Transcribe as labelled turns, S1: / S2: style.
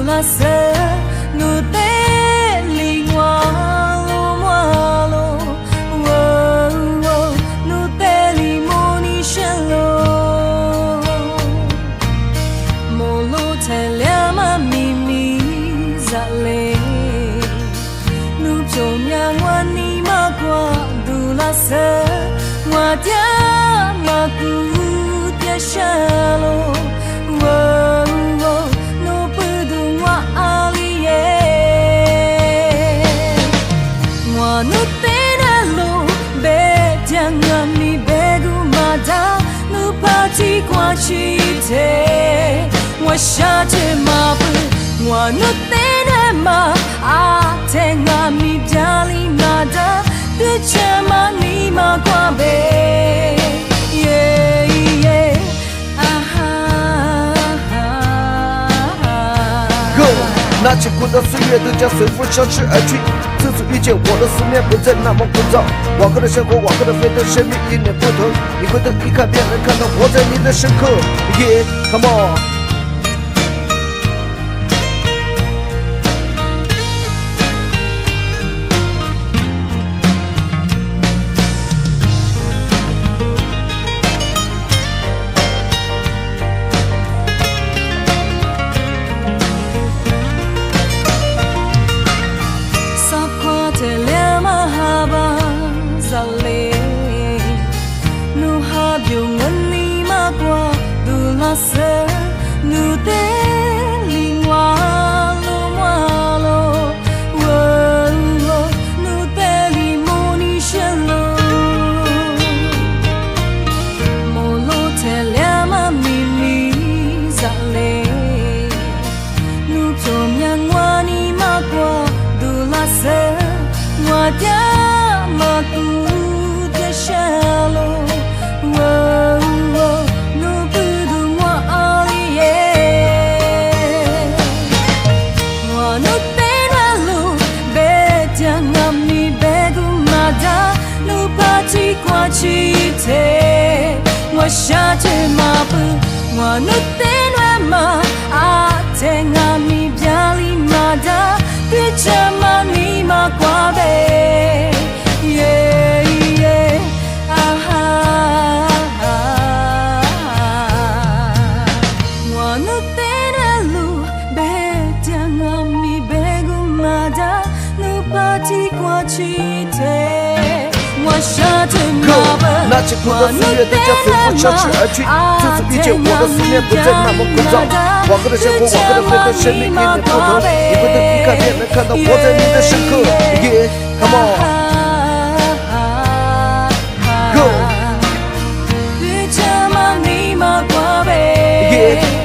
S1: la se nu te li wa lo wa lo wo wo nu te li mo ni shen lo mo lo te le ma mi mi za le nu pyo nya wa ni ma kwa du la se wa dia ma ku dia sha lo wo nu te na lo be jang mi be gu ma da nu pa chi kwa chi te wa sha te ma bu wa nu te na ma a te nga mi bya li ma da tu che ma ni ma kwa be yeah yeah aha
S2: 那些孤单岁月都将随风消失而去，自从遇见我的思念不再那么枯燥。往后的生活，往后的飞腾，生命一点不同。你回头一看，便能看到活在你的深刻。Yeah, come on。se
S1: nu te lingua lo wa lo wo wo nu te limoni shen lo mo lo te le ma mi mi za le nu pyo myang wa ni ma kwa du la se wa dia ma ku de shen lo wo qua chi thế qua xa thế mà bự qua nước tên mà à thế ngà mi bia li mà đã cứ cha mà ni mà qua bề yeah yeah aha qua nước tên lu bề cha ngà mi bề gu mà đã nu pa chi qua chi thế
S2: 那些孤单岁月都将随风消逝而去，自从遇见我的思念不再那么枯燥。往后的生活，往后的飞腾，生命一点不同。你回头一看，便能看到活在你的深刻。Yeah, come on, go. Yeah.